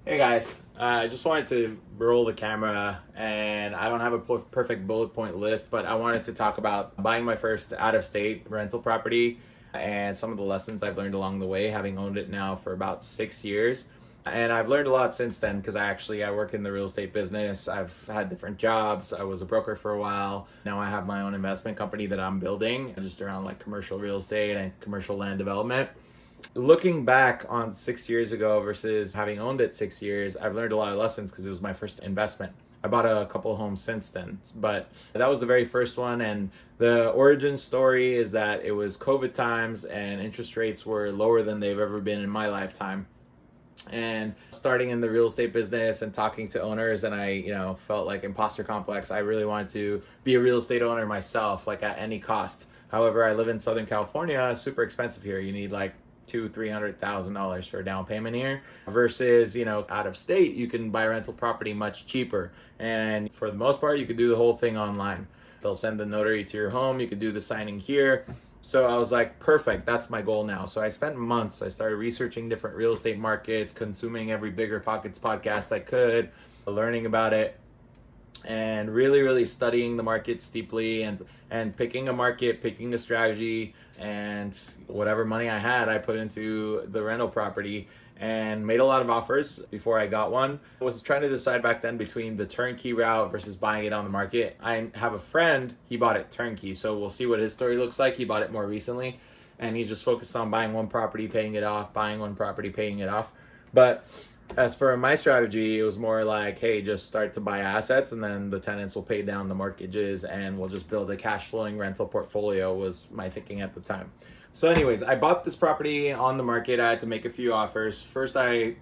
Hey guys, I just wanted to roll the camera and I don't have a perfect bullet point list, but I wanted to talk about buying my first out of state rental property and some of the lessons I've learned along the way, having owned it now for about 6 years. And I've learned a lot since then because I work in the real estate business. I've had different jobs. I was a broker for a while. Now I have my own investment company that I'm building just around like commercial real estate and commercial land development. Looking back on 6 years ago versus having owned it 6 years, I've learned a lot of lessons because it was my first investment. I bought a couple of homes since then, but that was the very first one. And the origin story is that it was COVID times and interest rates were lower than they've ever been in my lifetime. And starting in the real estate business and talking to owners, and I felt like imposter complex. I really wanted to be a real estate owner myself, like at any cost. However, I live in Southern California. It's super expensive here. You need like $200,000-$300,000 for a down payment here versus out of state you can buy rental property much cheaper, and for the most part you could do the whole thing online. They'll send the notary to your home, you could do the signing here. So I was like, perfect, that's my goal now. So I spent months, I started researching different real estate markets, consuming every Bigger Pockets podcast I could, learning about it, and really studying the market deeply and picking a market, picking a strategy, and whatever money I had I put into the rental property and made a lot of offers before I got one. I was trying to decide back then between the turnkey route versus buying it on the market. I have a friend, he bought it turnkey, so we'll see what his story looks like. He bought it more recently and he's just focused on buying one property, paying it off, buying one property, paying it off. But as for my strategy, it was more like, hey, just start to buy assets and then the tenants will pay down the mortgages and we'll just build a cash flowing rental portfolio, was my thinking at the time. So anyways, I bought this property on the market. I had to make a few offers. First, I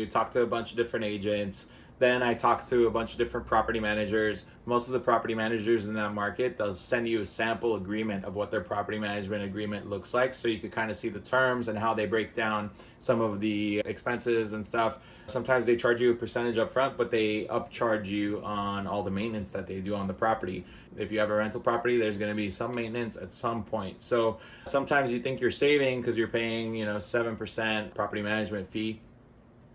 talked to a bunch of different agents. Then I talked to a bunch of different property managers. Most of the property managers in that market, they'll send you a sample agreement of what their property management agreement looks like, so you could kind of see the terms and how they break down some of the expenses and stuff. Sometimes they charge you a percentage up front, but they upcharge you on all the maintenance that they do on the property. If you have a rental property, there's going to be some maintenance at some point. So sometimes you think you're saving because you're paying 7% property management fee,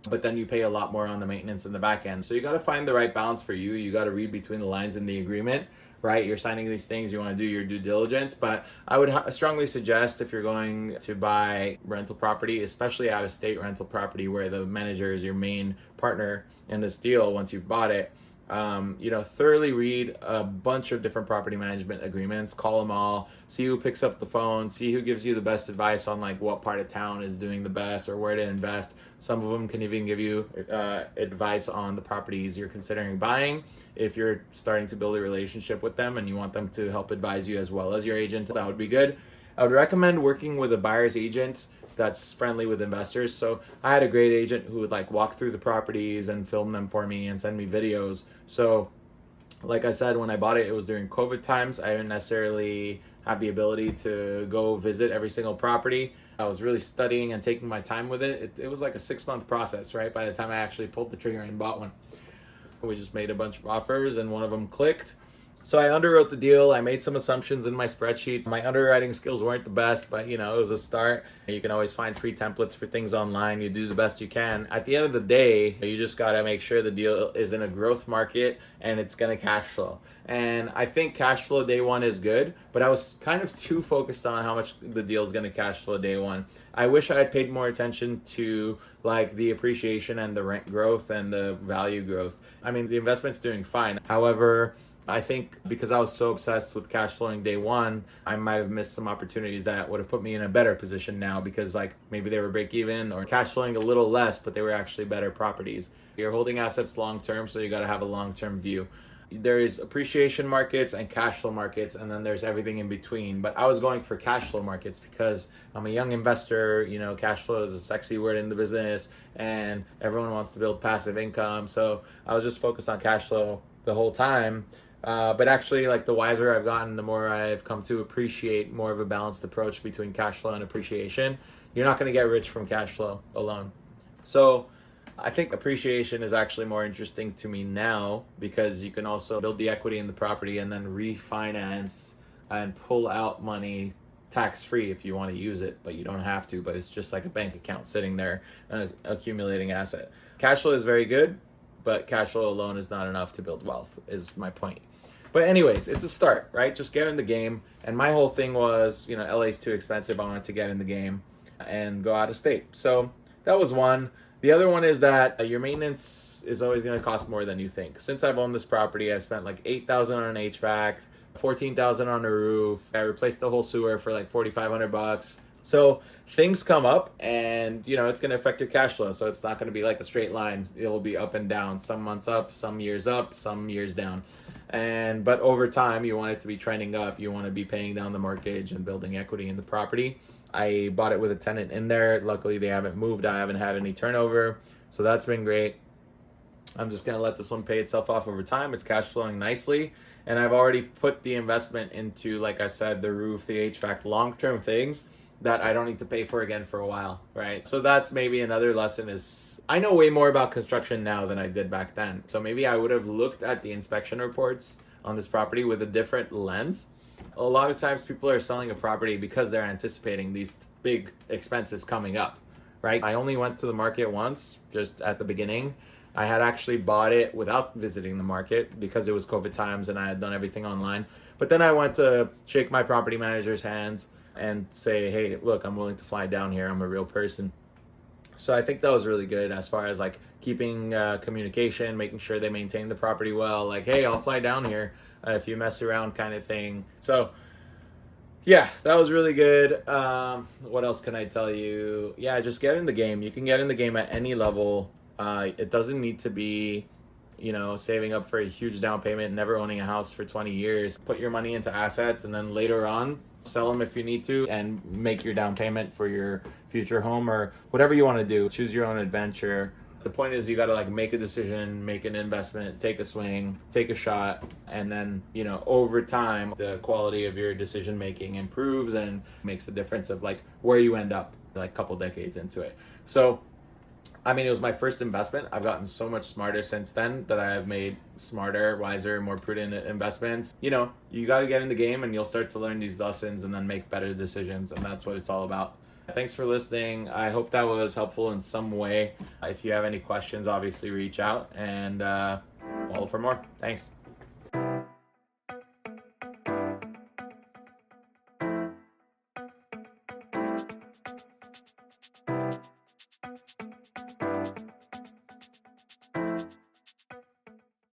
but then you pay a lot more on the maintenance in the back end. So you got to find the right balance for you. You got to read between the lines in the agreement, right? You're signing these things, you want to do your due diligence. But I would strongly suggest, if you're going to buy rental property, especially out of state rental property where the manager is your main partner in this deal once you've bought it, thoroughly read a bunch of different property management agreements, call them all, see who picks up the phone, see who gives you the best advice on like what part of town is doing the best or where to invest. Some of them can even give you advice on the properties you're considering buying. If you're starting to build a relationship with them and you want them to help advise you as well as your agent, that would be good. I would recommend working with a buyer's agent that's friendly with investors. So I had a great agent who would like walk through the properties and film them for me and send me videos. So like I said, when I bought it, it was during COVID times. I didn't necessarily have the ability to go visit every single property. I was really studying and taking my time with it. It was like a 6-month process, right? By the time I actually pulled the trigger and bought one. We just made a bunch of offers and one of them clicked. So I underwrote the deal. I made some assumptions in my spreadsheets. My underwriting skills weren't the best, but it was a start. You can always find free templates for things online. You do the best you can. At the end of the day, you just got to make sure the deal is in a growth market and it's going to cash flow. And I think cash flow day one is good, but I was kind of too focused on how much the deal is going to cash flow day one. I wish I had paid more attention to like the appreciation and the rent growth and the value growth. I mean, the investment's doing fine. However, I think because I was so obsessed with cash flowing day one, I might have missed some opportunities that would have put me in a better position now, because like maybe they were break even or cash flowing a little less, but they were actually better properties. You're holding assets long term, so you got to have a long term view. There is appreciation markets and cash flow markets, and then there's everything in between. But I was going for cash flow markets because I'm a young investor. Cash flow is a sexy word in the business and everyone wants to build passive income. So I was just focused on cash flow the whole time. But actually, like, the wiser I've gotten, the more I've come to appreciate more of a balanced approach between cash flow and appreciation. You're not going to get rich from cash flow alone. So I think appreciation is actually more interesting to me now, because you can also build the equity in the property and then refinance and pull out money tax-free if you want to use it, but you don't have to. But it's just like a bank account sitting there, accumulating asset. Cash flow is very good, but cash flow alone is not enough to build wealth, is my point. But anyways, it's a start, right? Just get in the game. And my whole thing was, LA's too expensive. I wanted to get in the game and go out of state. So that was one. The other one is that your maintenance is always going to cost more than you think. Since I've owned this property, I spent like $8,000 on an HVAC, $14,000 on the roof. I replaced the whole sewer for like $4,500. So things come up, and it's going to affect your cash flow. So it's not going to be like a straight line. It'll be up and down. Some months up, some years down. But over time, you want it to be trending up. You want to be paying down the mortgage and building equity in the property. I bought it with a tenant in there. Luckily, they haven't moved. I haven't had any turnover. So that's been great. I'm just going to let this one pay itself off over time. It's cash flowing nicely. And I've already put the investment into, like I said, the roof, the HVAC, long-term things that I don't need to pay for again for a while, right? So that's maybe another lesson is I know way more about construction now than I did back then. So maybe I would have looked at the inspection reports on this property with a different lens. A lot of times people are selling a property because they're anticipating these big expenses coming up, right? I only went to the market once, just at the beginning. I had actually bought it without visiting the market because it was COVID times and I had done everything online. But then I went to shake my property manager's hands and say, hey, look, I'm willing to fly down here. I'm a real person. So I think that was really good as far as like keeping communication, making sure they maintain the property well. Like, hey, I'll fly down here if you mess around, kind of thing. So yeah, that was really good. What else can I tell you? Yeah, just get in the game. You can get in the game at any level. It doesn't need to be, saving up for a huge down payment, never owning a house for 20 years. Put your money into assets and then later on, sell them if you need to and make your down payment for your future home or whatever you want to do. Choose your own adventure. The point is you got to make a decision, make an investment, take a swing, take a shot. And then, over time, the quality of your decision making improves and makes a difference of where you end up a couple decades into it. So, it was my first investment. I've gotten so much smarter since then that I have made smarter, wiser, more prudent investments. You got to get in the game and you'll start to learn these lessons and then make better decisions. And that's what it's all about. Thanks for listening. I hope that was helpful in some way. If you have any questions, obviously reach out and follow for more. Thanks.